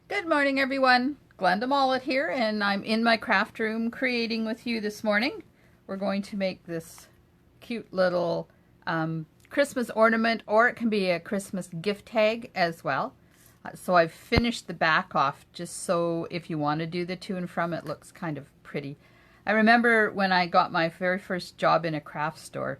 Good morning, everyone. Glenda Mollett here, and I'm in my craft room creating with you this morning. We're going to make this cute little Christmas ornament, or it can be a Christmas gift tag as well. So I've finished the back off just so if you want to do the to and from, it looks kind of pretty. I remember when I got my very first job in a craft store.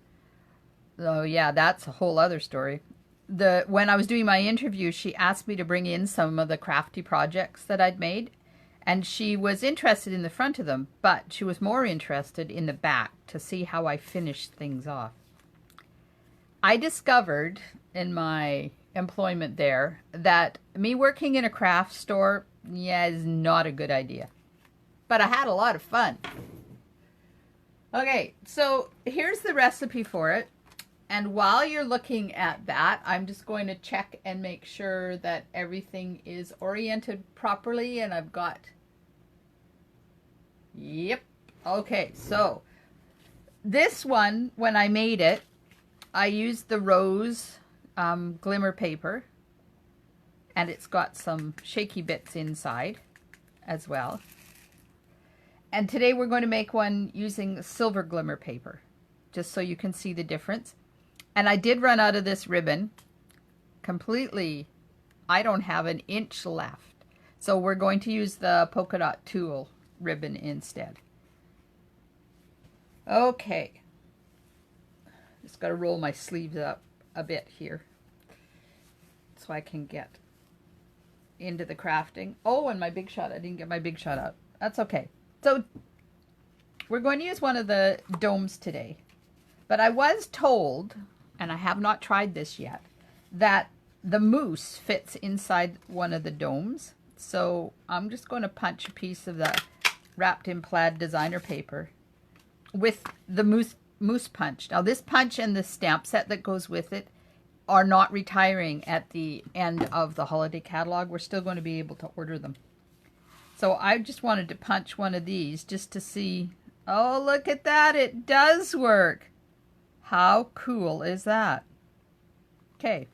Oh yeah, that's a whole other story. When I was doing my interview, she asked me to bring in some of the crafty projects that I'd made, and she was interested in the front of them, but she was more interested in the back to see how I finished things off. I discovered in my employment there that me working in a craft store, yeah, is not a good idea. But I had a lot of fun. Okay, so here's the recipe for it. And while you're looking at that, I'm just going to check and make sure that everything is oriented properly. And I've got, yep. Okay, so this one, when I made it, I used the rose glimmer paper. And it's got some shaky bits inside as well. And today we're going to make one using silver glimmer paper, just so you can see the difference. And I did run out of this ribbon completely. I don't have an inch left. So we're going to use the polka dot tulle ribbon instead. Okay. Just got to roll my sleeves up a bit here so I can get into the crafting. Oh, and my big shot. I didn't get my big shot out. That's okay. So we're going to use one of the domes today. But I was told, and I have not tried this yet, that the mousse fits inside one of the domes. So I'm just going to punch a piece of the wrapped in plaid designer paper with the mousse punch. Now this punch and the stamp set that goes with it are not retiring at the end of the holiday catalog. We're still going to be able to order them. So I just wanted to punch one of these just to see, oh, look at that, it does work. How cool is that? Okay,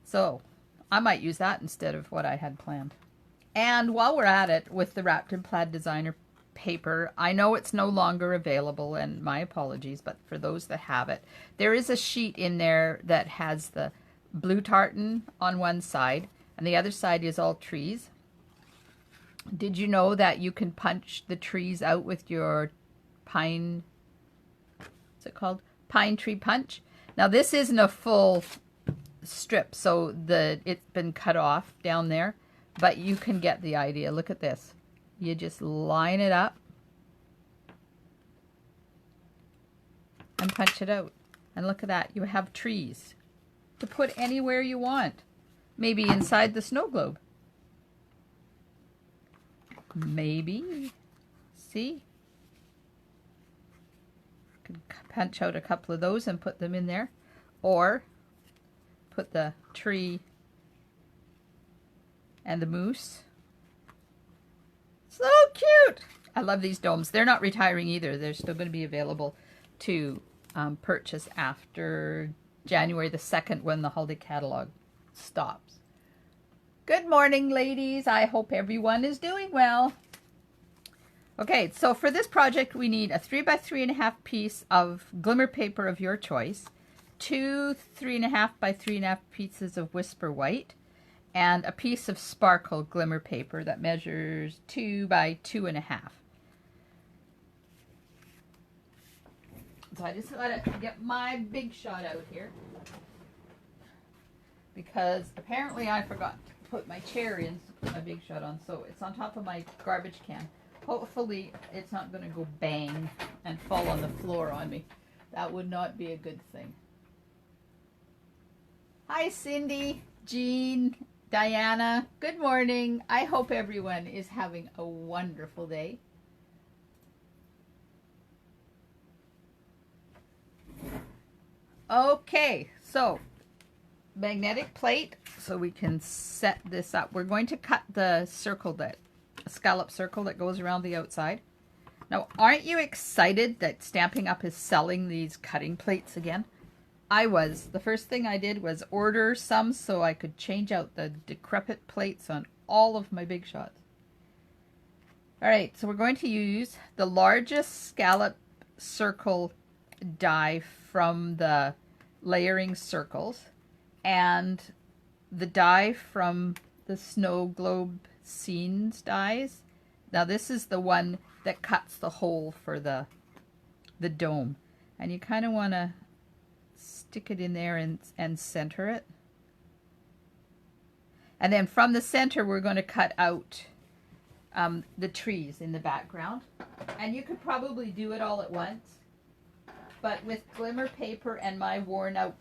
so I might use that instead of what I had planned. And while we're at it with the wrapped in plaid designer paper, I know it's no longer available, and my apologies, but for those that have it, there is a sheet in there that has the blue tartan on one side, and the other side is all trees. Did you know that you can punch the trees out with your pine, what's it called? Pine tree punch. Now this isn't a full strip, so it's been cut off down there, but you can get the idea. Look at this. You just line it up and punch it out. And look at that. You have trees to put anywhere you want. Maybe inside the snow globe. Maybe. See? Could punch out a couple of those and put them in there. Or put the tree and the moose. So cute! I love these domes. They're not retiring either. They're still going to be available to purchase after January the 2nd when the holiday catalog stops. Good morning, ladies. I hope everyone is doing well. Okay, so for this project, we need a 3 by 3.5 piece of glimmer paper of your choice, 2 3.5 by 3.5 pieces of whisper white, and a piece of sparkle glimmer paper that measures 2 by 2.5. So I just gotta get my big shot out here, because apparently I forgot to put my chair in to put my big shot on, so it's on top of my garbage can. Hopefully it's not going to go bang and fall on the floor on me. That would not be a good thing. Hi Cindy, Jean, Diana, good morning. I hope everyone is having a wonderful day. Okay, so magnetic plate, so we can set this up. We're going to cut the circle, that scallop circle that goes around the outside. Now, aren't you excited that Stampin' Up! Is selling these cutting plates again? I was. The first thing I did was order some so I could change out the decrepit plates on all of my big shots. All right, so we're going to use the largest scallop circle die from the layering circles and the die from the snow globe scenes dies. Now this is the one that cuts the hole for the dome, and you kind of want to stick it in there and center it. And then from the center we're going to cut out the trees in the background. And you could probably do it all at once, but with glimmer paper and my worn out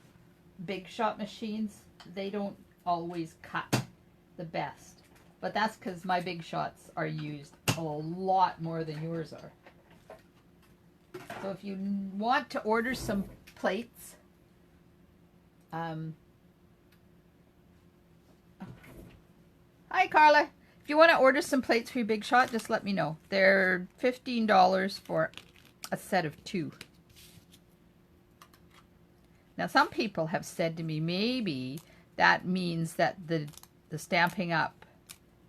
Big Shot machines, they don't always cut the best. But that's because my Big Shots are used a lot more than yours are. So if you want to order some plates, hi Carla. If you want to order some plates for your Big Shot, just let me know. They're $15 for a set of 2. Now some people have said to me, maybe that means that the Stampin' Up!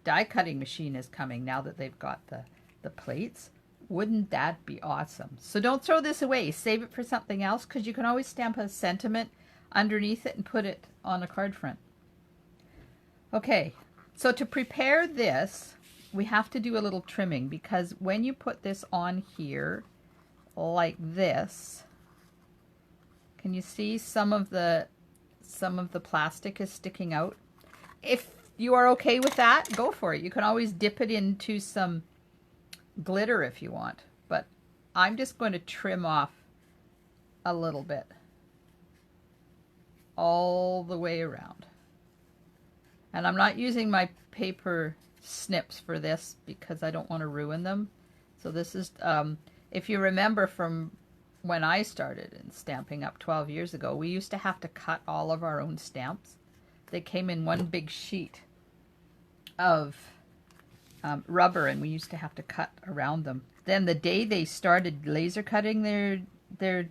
Die cutting machine is coming now that they've got the plates. Wouldn't that be awesome? So don't throw this away. Save it for something else, because you can always stamp a sentiment underneath it and put it on a card front. Okay, so to prepare this, we have to do a little trimming, because when you put this on here like this, can you see some of the plastic is sticking out? If you are okay with that, go for it. You can always dip it into some glitter if you want, but I'm just going to trim off a little bit all the way around. And I'm not using my paper snips for this because I don't want to ruin them. So this is, if you remember from when I started in Stampin' Up! 12 years ago, we used to have to cut all of our own stamps. They came in one big sheet of rubber, and we used to have to cut around them. Then the day they started laser cutting their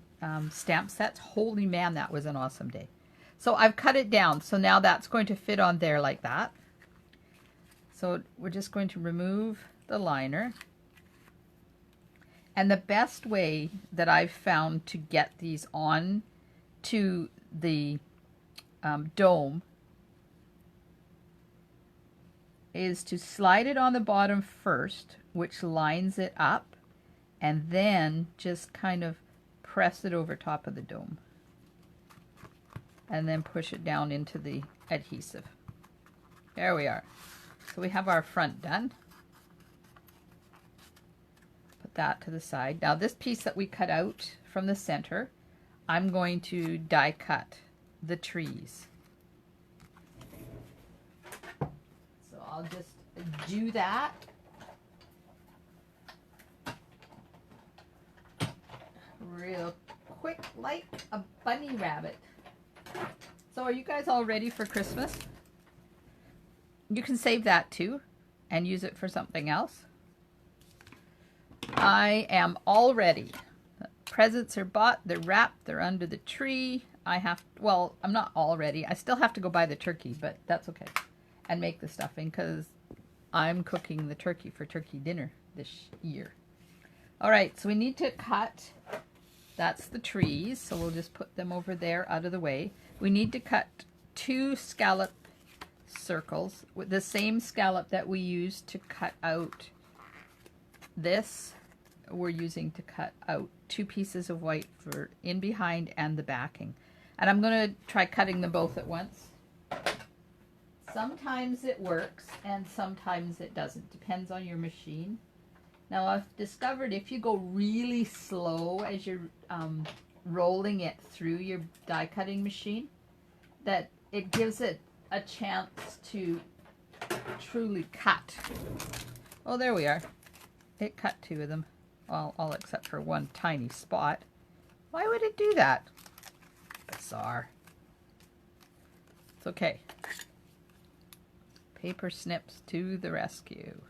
stamp sets, holy man, that was an awesome day. So I've cut it down, so now that's going to fit on there like that. So we're just going to remove the liner. And the best way that I've found to get these on to the dome is to slide it on the bottom first, which lines it up, and then just kind of press it over top of the dome. And then push it down into the adhesive. There we are. So we have our front done. Put that to the side. Now this piece that we cut out from the center, I'm going to die cut the trees. So I'll just do that. Real quick, like a bunny rabbit. So are you guys all ready for Christmas? You can save that too and use it for something else. I am all ready. Presents are bought, they're wrapped, they're under the tree. Well, I'm not all ready. I still have to go buy the turkey, but that's okay. And make the stuffing, because I'm cooking the turkey for turkey dinner this year. All right, so we need to cut. That's the trees, so we'll just put them over there out of the way. We need to cut 2 scallop circles with the same scallop that we used to cut out this. We're using to cut out 2 pieces of white for in behind and the backing. And I'm going to try cutting them both at once. Sometimes it works and sometimes it doesn't. Depends on your machine. Now I've discovered if you go really slow as you're rolling it through your die cutting machine, that it gives it a chance to truly cut. Oh, there we are. It cut 2 of them. Well, all except for one tiny spot. Why would it do that? Bizarre. It's okay. Paper snips to the rescue.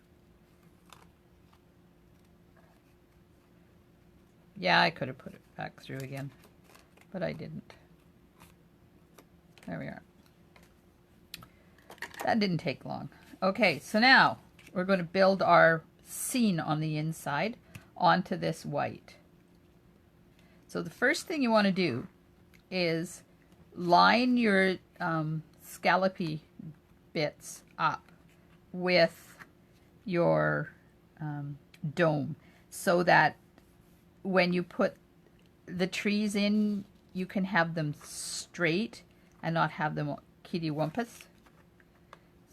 Yeah, I could have put it back through again, but I didn't. There we are. That didn't take long. Okay, so now we're going to build our scene on the inside onto this white. So the first thing you want to do is line your scallopy bits up with your dome so that when you put the trees in, you can have them straight and not have them kitty wumpus.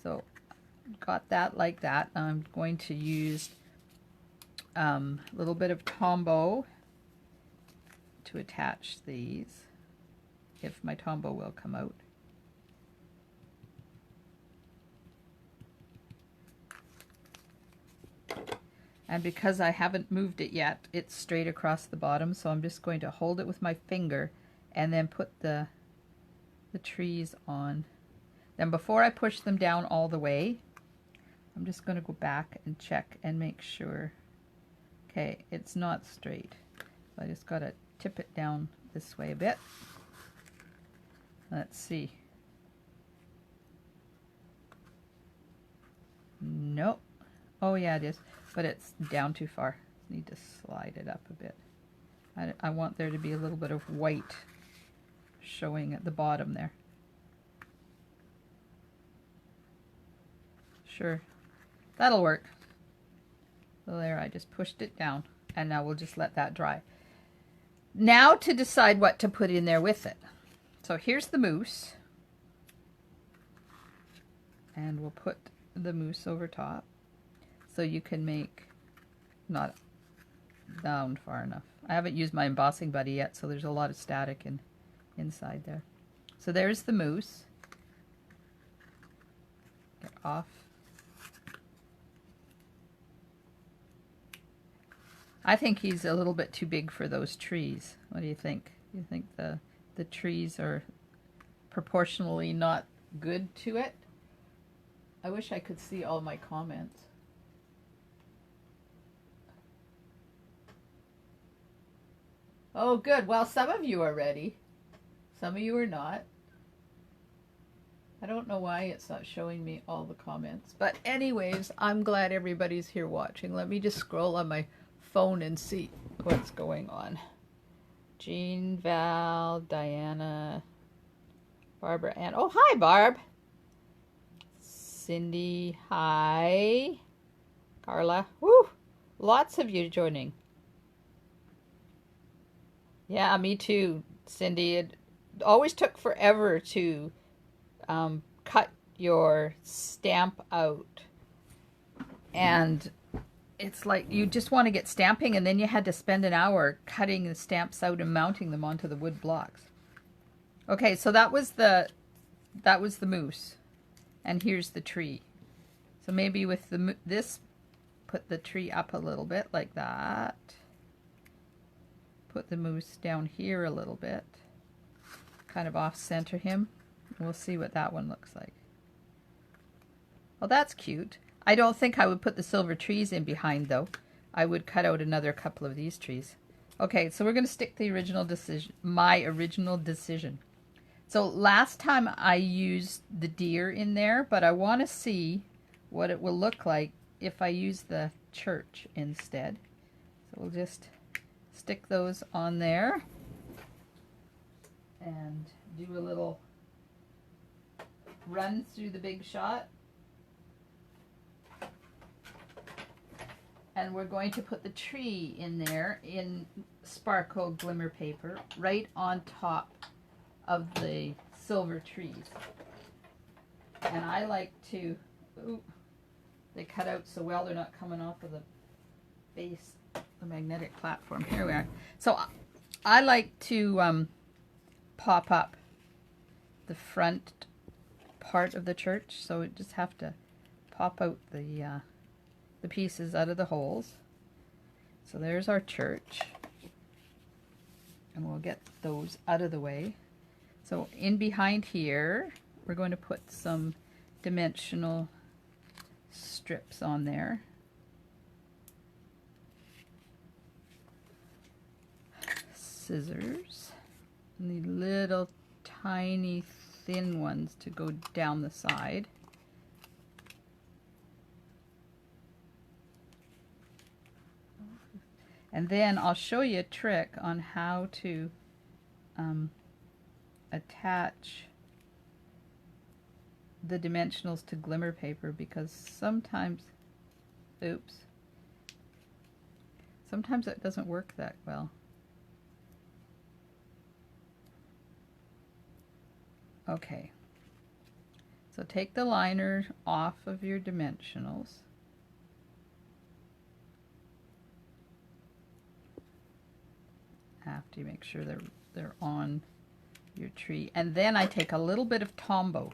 So got that like that. I'm going to use a little bit of Tombow to attach these, if my Tombow will come out. And because I haven't moved it yet, it's straight across the bottom, so I'm just going to hold it with my finger and then put the trees on. Then before I push them down all the way, I'm just going to go back and check and make sure. Okay, it's not straight. So I just got to tip it down this way a bit. Let's see. Nope. Oh yeah, it is. But it's down too far. Need to slide it up a bit. I want there to be a little bit of white showing at the bottom there. Sure. That'll work. So there, I just pushed it down. And now we'll just let that dry. Now to decide what to put in there with it. So here's the moose. And we'll put the moose over top. So you can make, not down far enough. I haven't used my embossing buddy yet, so there's a lot of static inside there. So there's the moose. Get off. I think he's a little bit too big for those trees. What do you think? Do you think the trees are proportionally not good to it? I wish I could see all my comments. Oh, good. Well, some of you are ready. Some of you are not. I don't know why it's not showing me all the comments. But anyways, I'm glad everybody's here watching. Let me just scroll on my phone and see what's going on. Jean, Val, Diana, Barbara, Ann. Oh, hi, Barb. Cindy, hi. Carla. Woo! Lots of you joining. Yeah, me too, Cindy. It always took forever to cut your stamp out. And it's like you just want to get stamping, and then you had to spend an hour cutting the stamps out and mounting them onto the wood blocks. Okay, so that was the moose. And here's the tree. So maybe with this, put the tree up a little bit like that. Put the moose down here a little bit, kind of off-center him. We'll see what that one looks like. Well, that's cute. I don't think I would put the silver trees in behind, though. I would cut out another couple of these trees. Okay, so we're going to stick the original decision, my original decision. So last time I used the deer in there, but I want to see what it will look like if I use the church instead. So we'll just stick those on there and do a little run through the big shot. And we're going to put the tree in there in sparkle glimmer paper right on top of the silver trees. And I like to, ooh, they cut out so well they're not coming off of the base, the magnetic platform. Here we are. So I like to pop up the front part of the church, so we just have to pop out the pieces out of the holes. So there's our church, and we'll get those out of the way. So in behind here, we're going to put some dimensional strips on there. Scissors. Need little tiny thin ones to go down the side. And then I'll show you a trick on how to attach the dimensionals to glimmer paper, because sometimes, sometimes it doesn't work that well. Okay, so take the liner off of your dimensionals. After you make sure they're on your tree. And then I take a little bit of Tombow.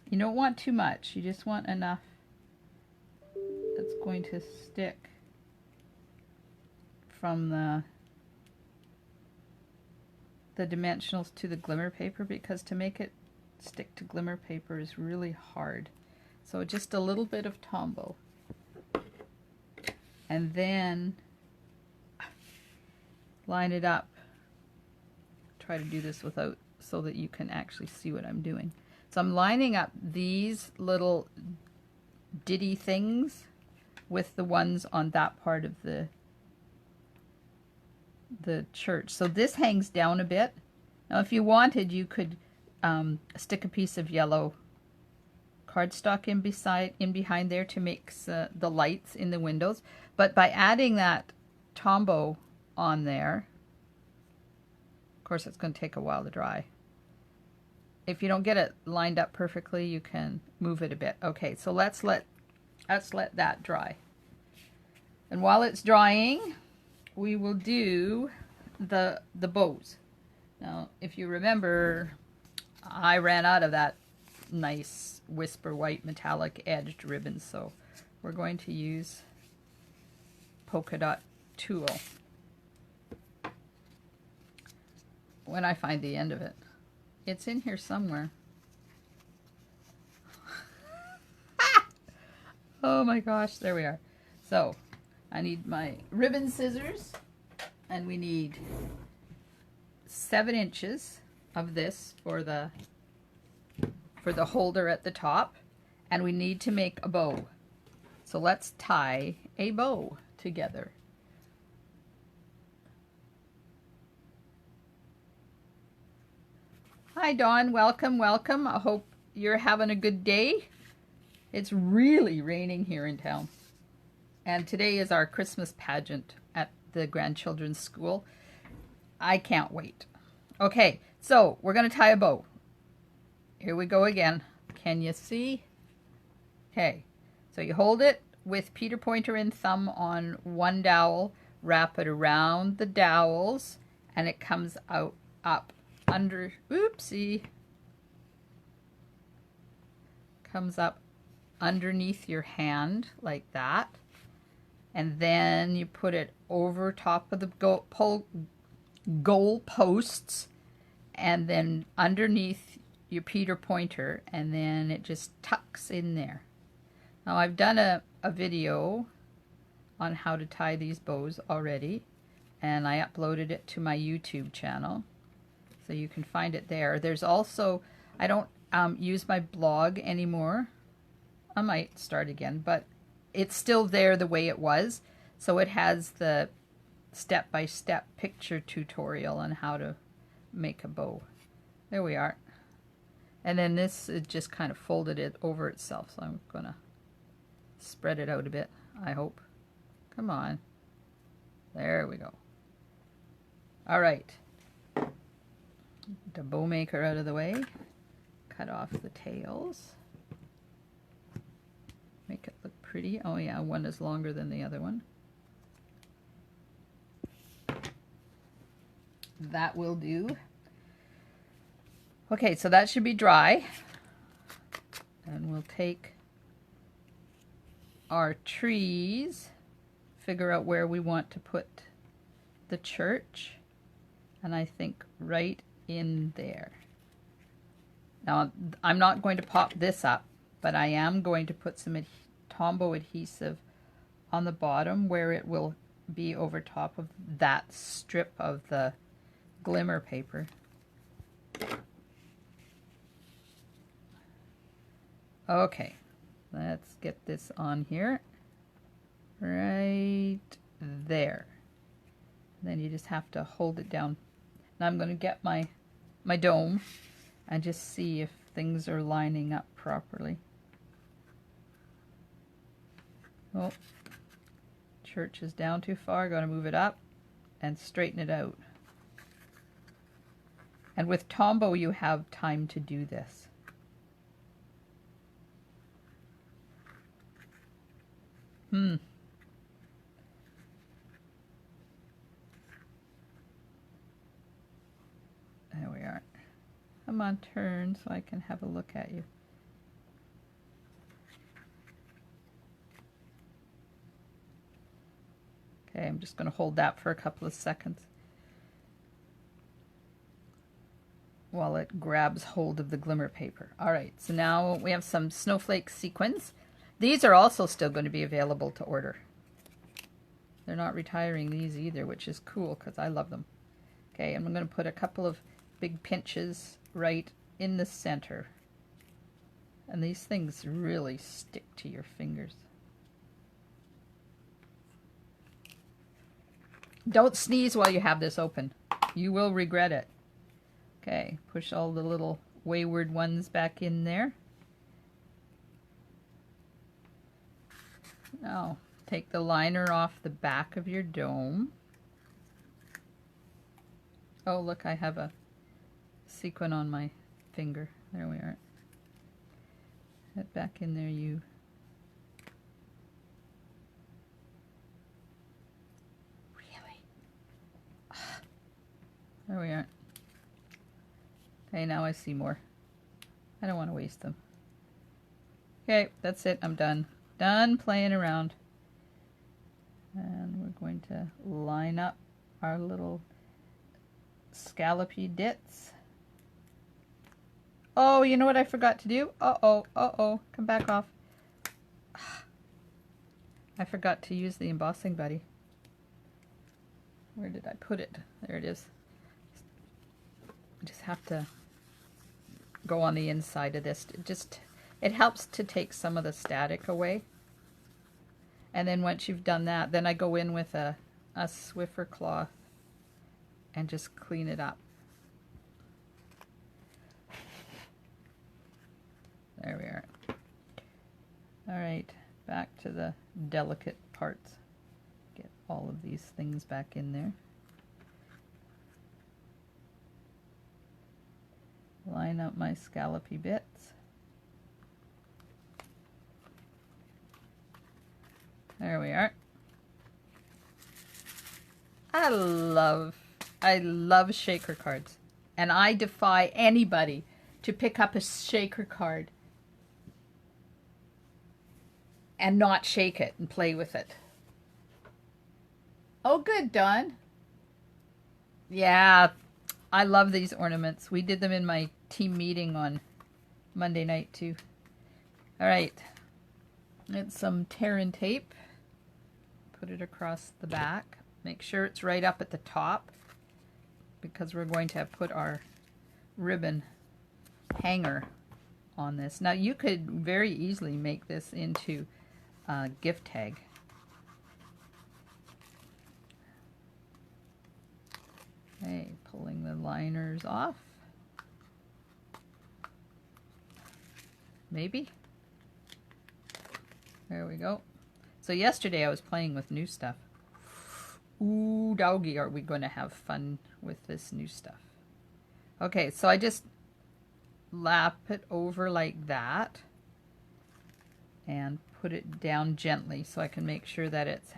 You don't want too much, you just want enough that's going to stick from the dimensionals to the glimmer paper, because to make it stick to glimmer paper is really hard. So just a little bit of Tombow. And then line it up. Try to do this without, so that you can actually see what I'm doing. So I'm lining up these little ditty things with the ones on that part of the church. So this hangs down a bit. Now if you wanted, you could stick a piece of yellow cardstock in behind there to make the lights in the windows. But by adding that Tombow on there, of course it's going to take a while to dry. If you don't get it lined up perfectly, you can move it a bit. Okay, so let's let that dry. And while it's drying, we will do the bows. Now, if you remember, I ran out of that nice Whisper White metallic edged ribbon, so we're going to use polka dot tulle when I find the end of it. It's in here somewhere. Oh my gosh, there we are. So I need my ribbon scissors, and we need 7 inches of this for the holder at the top, and we need to make a bow. So let's tie a bow together. Hi Dawn, welcome, welcome. I hope you're having a good day. It's really raining here in town. And today is our Christmas pageant at the grandchildren's school. I can't wait. Okay, so we're going to tie a bow. Here we go again. Can you see? Okay, so you hold it with Peter Pointer and thumb on one dowel, wrap it around the dowels, and it comes out up under, oopsie, comes up underneath your hand like that, and then you put it over top of the goal posts, and then underneath your Peter Pointer, and then it just tucks in there. Now I've done a video on how to tie these bows already, and I uploaded it to my YouTube channel, so you can find it there. There's also, I don't use my blog anymore. I might start again, but it's still there the way it was. So it has the step-by-step picture tutorial on how to make a bow. There we are. And then this, it just kind of folded it over itself. So I'm going to spread it out a bit, I hope. Come on. There we go. All right. The bow maker out of the way. Cut off the tails. Make it look pretty. Oh yeah, one is longer than the other one. That will do. Okay, so that should be dry. And we'll take our trees, figure out where we want to put the church, and I think right in there. Now, I'm not going to pop this up, but I am going to put some Tombow adhesive on the bottom where it will be over top of that strip of the glimmer paper. Okay, let's get this on here. Right there. then you just have to hold it down. Now I'm going to get my dome and just see if things are lining up properly. Oh, church is down too far. Got to move it up and straighten it out. And with Tombow, you have time to do this. There we are. Come on, turn so I can have a look at you. Okay, I'm just going to hold that for a couple of seconds while it grabs hold of the glimmer paper. All right, so now we have some snowflake sequins. These are also still going to be available to order. They're not retiring these either, which is cool because I love them. Okay, and I'm going to put a couple of big pinches right in the center. And these things really stick to your fingers. Don't sneeze while you have this open. You will regret it. Okay, push all the little wayward ones back in there. Now, take the liner off the back of your dome. Oh, look, I have a sequin on my finger. There we are. Get back in there, you. Really? There we are. Okay, now I see more. I don't want to waste them. Okay, that's it. I'm done. Done playing around. And we're going to line up our little scallopy dits. Oh, you know what I forgot to do? Uh-oh. Come back off. I forgot to use the embossing buddy. Where did I put it? There it is. I just have to go on the inside of this. It helps to take some of the static away. And then once you've done that, then I go in with a Swiffer cloth and just clean it up. There we are. All right, back to the delicate parts. Get all of these things back in there. Line up my scallopy bits. There we are. I love shaker cards. And I defy anybody to pick up a shaker card and not shake it and play with it. Oh, good, Dawn. Yeah, I love these ornaments. We did them in my team meeting on Monday night too. All right, it's some tear and tape. Put it across the back. Make sure it's right up at the top because we're going to put our ribbon hanger on this. Now you could very easily make this into a gift tag. Okay, pulling the liners off. Maybe. There we go. So yesterday I was playing with new stuff. Ooh, doggy, are we going to have fun with this new stuff. Okay, so I just lap it over like that and put it down gently so I can make sure that it's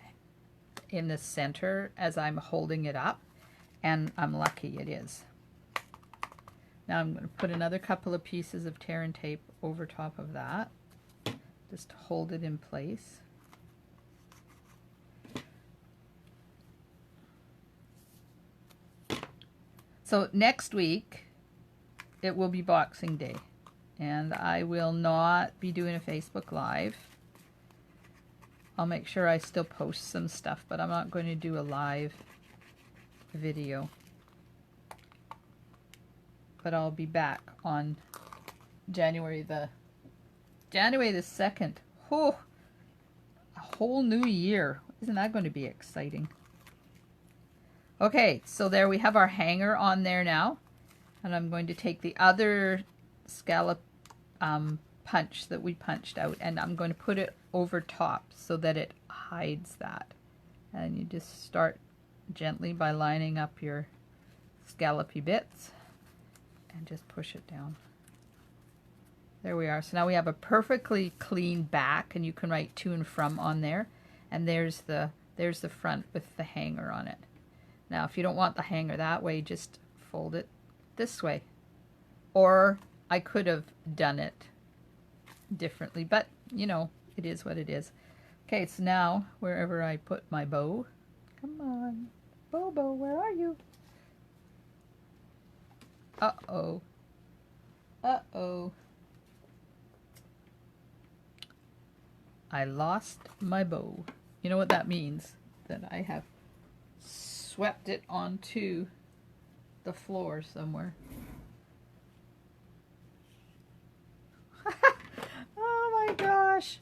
in the center as I'm holding it up, and I'm lucky it is. Now I'm going to put another couple of pieces of tear and tape over top of that just to hold it in place. So next week it will be Boxing Day, and I will not be doing a Facebook Live. I'll make sure I still post some stuff, but I'm not going to do a live video. But I'll be back on January the 2nd. Oh, a whole new year. Isn't that going to be exciting? Okay, so there we have our hanger on there now. And I'm going to take the other scallop punch that we punched out, and I'm going to put it over top so that it hides that. And you just start gently by lining up your scallopy bits and just push it down. There we are. So now we have a perfectly clean back, and you can write to and from on there. And there's the front with the hanger on it. Now if you don't want the hanger that way, just fold it this way. Or I could have done it differently, but you know, it is what it is. Okay, so now wherever I put my bow, come on, Bobo, where are you? Uh-oh. Uh-oh. I lost my bow. You know what that means? That I have swept it onto the floor somewhere. Oh my gosh.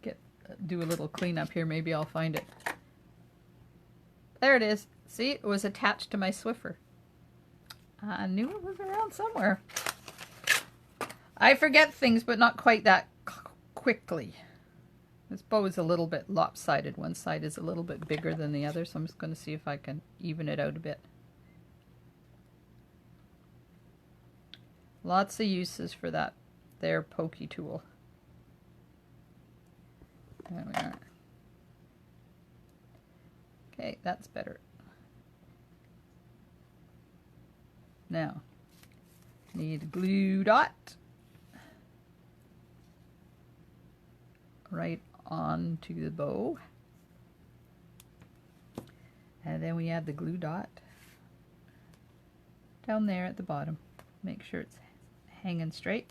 Let's do a little cleanup here. Maybe I'll find it. There it is. See, it was attached to my Swiffer. I knew it was around somewhere. I forget things, but not quite that quickly. This bow is a little bit lopsided. One side is a little bit bigger than the other, so I'm just going to see if I can even it out a bit. Lots of uses for that there pokey tool. There we are. Okay, that's better. Now, need a glue dot right onto the bow. And then we add the glue dot down there at the bottom. Make sure it's hanging straight.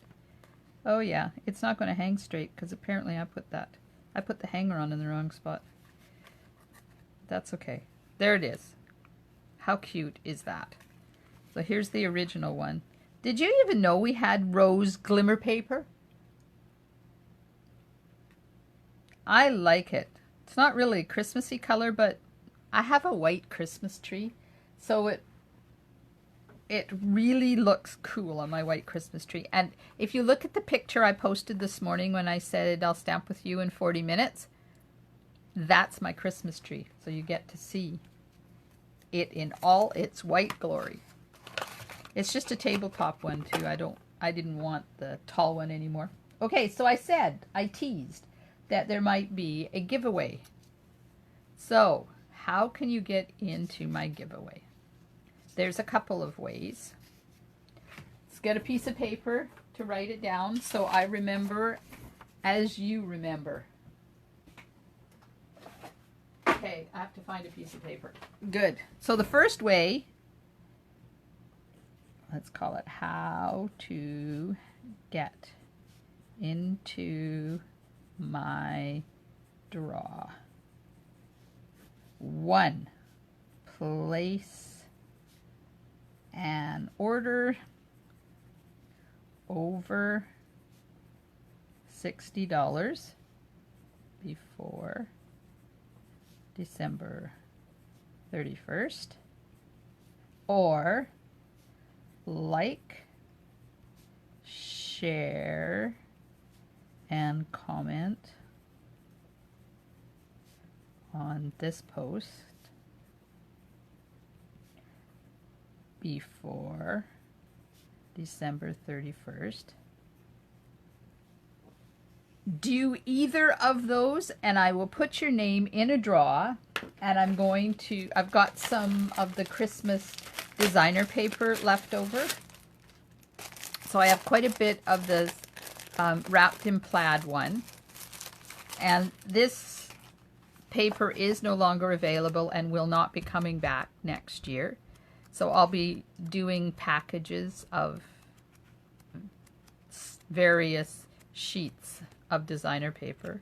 Oh yeah, it's not going to hang straight because apparently I put the hanger on in the wrong spot. That's okay. There it is. How cute is that? So here's the original one. Did you even know we had rose glimmer paper? I like it. It's not really a Christmassy color, but I have a white Christmas tree, so it really looks cool on my white Christmas tree. And if you look at the picture I posted this morning when I said I'll stamp with you in 40 minutes, that's my Christmas tree. So you get to see it in all its white glory. It's just a tabletop one too. I didn't want the tall one anymore. Okay, so I teased that there might be a giveaway. So how can you get into my giveaway? There's a couple of ways. Let's get a piece of paper to write it down so I remember as you remember. Okay, I have to find a piece of paper. Good. So the first way, let's call it how to get into my draw. 1. Place an order over $60 before December 31st, or like, share, and comment on this post before December 31st. Do either of those and I will put your name in a draw, and I've got some of the Christmas designer paper left over. So I have quite a bit of the wrapped in plaid one. And this paper is no longer available and will not be coming back next year. So I'll be doing packages of various sheets of designer paper.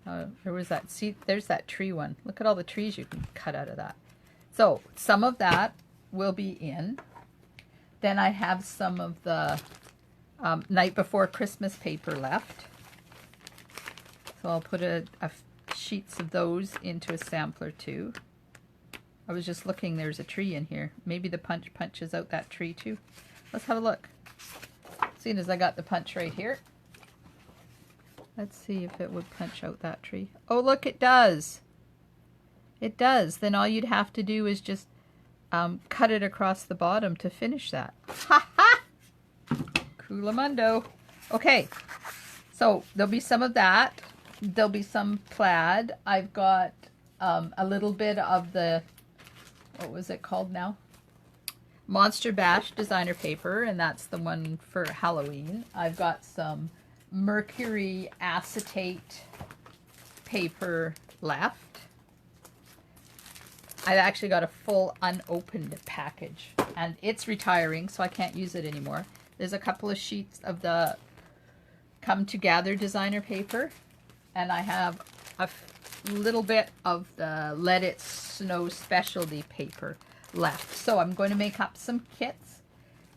There's that tree one. Look at all the trees you can cut out of that. So some of that will be in. Then I have some of the night before Christmas paper left. So I'll put sheets of those into a sampler too. I was just looking, there's a tree in here. Maybe the punch punches out that tree too. Let's have a look. Seeing as I got the punch right here. Let's see if it would punch out that tree. Oh, look, it does. It does. Then all you'd have to do is just cut it across the bottom to finish that. Ha ha! Coolamundo. Okay, so there'll be some of that. There'll be some plaid. I've got a little bit of the, what was it called now? Monster Bash designer paper, and that's the one for Halloween. I've got some mercury acetate paper left. I've actually got a full unopened package, and it's retiring, so I can't use it anymore. There's a couple of sheets of the Come Together designer paper, and I have a little bit of the Let It Snow specialty paper left. So I'm going to make up some kits.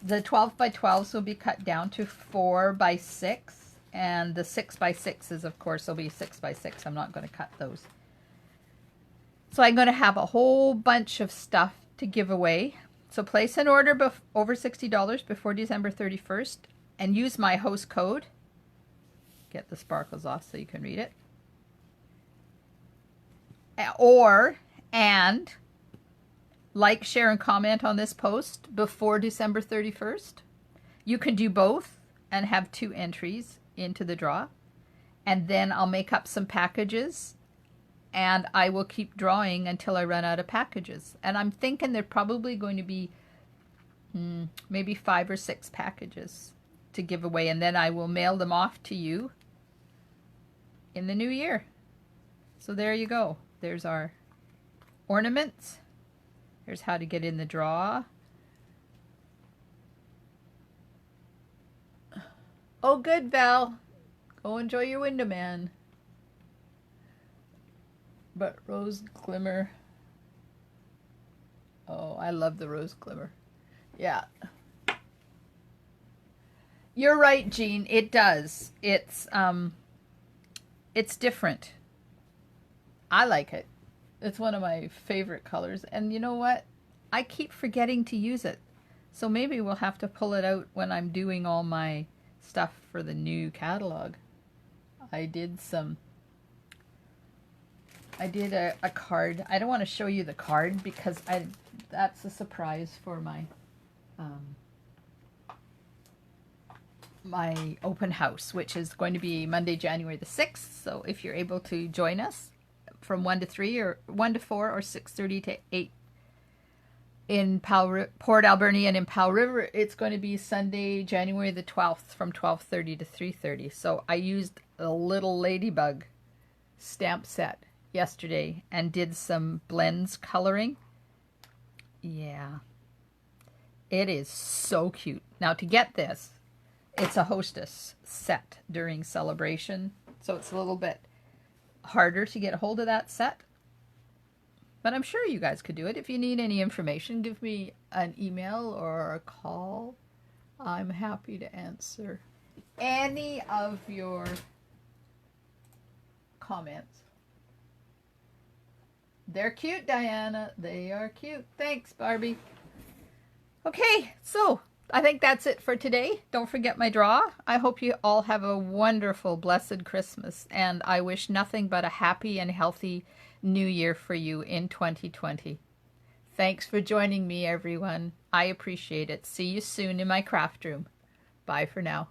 The 12 by 12s will be cut down to 4 by 6, and the 6 by 6s, of course, will be 6 by 6. I'm not going to cut those. So I'm going to have a whole bunch of stuff to give away. So place an order over $60 before December 31st and use my host code. Get the sparkles off so you can read it. And like, share, and comment on this post before December 31st. You can do both and have 2 entries into the draw. And then I'll make up some packages, and I will keep drawing until I run out of packages. And I'm thinking they're probably going to be maybe 5 or 6 packages to give away, and then I will mail them off to you in the new year. So there you go. There's our ornaments. Here's how to get in the draw. Oh, good, Val. Go enjoy your window, man. But rose glimmer. Oh, I love the rose glimmer. Yeah. You're right, Jean. It does. It's different. I like it. It's one of my favorite colors. And you know what? I keep forgetting to use it. So maybe we'll have to pull it out when I'm doing all my stuff for the new catalog. I did a card. I don't want to show you the card because that's a surprise for my my open house, which is going to be Monday, January the 6th. So if you're able to join us from 1 to 3 or 1 to 4 or 6:30 to 8 in Port Alberni and in Powell River, it's going to be Sunday, January the 12th from 12:30 to 3:30. So I used a little ladybug stamp set yesterday and did some blends coloring. Yeah. It is so cute. Now to get this, it's a hostess set during celebration. So it's a little bit harder to get a hold of that set. But I'm sure you guys could do it. If you need any information, give me an email or a call. I'm happy to answer any of your comments. They're cute, Diana. They are cute. Thanks, Barbie. Okay, so I think that's it for today. Don't forget my draw. I hope you all have a wonderful, blessed Christmas, and I wish nothing but a happy and healthy New Year for you in 2020. Thanks for joining me, everyone. I appreciate it. See you soon in my craft room. Bye for now.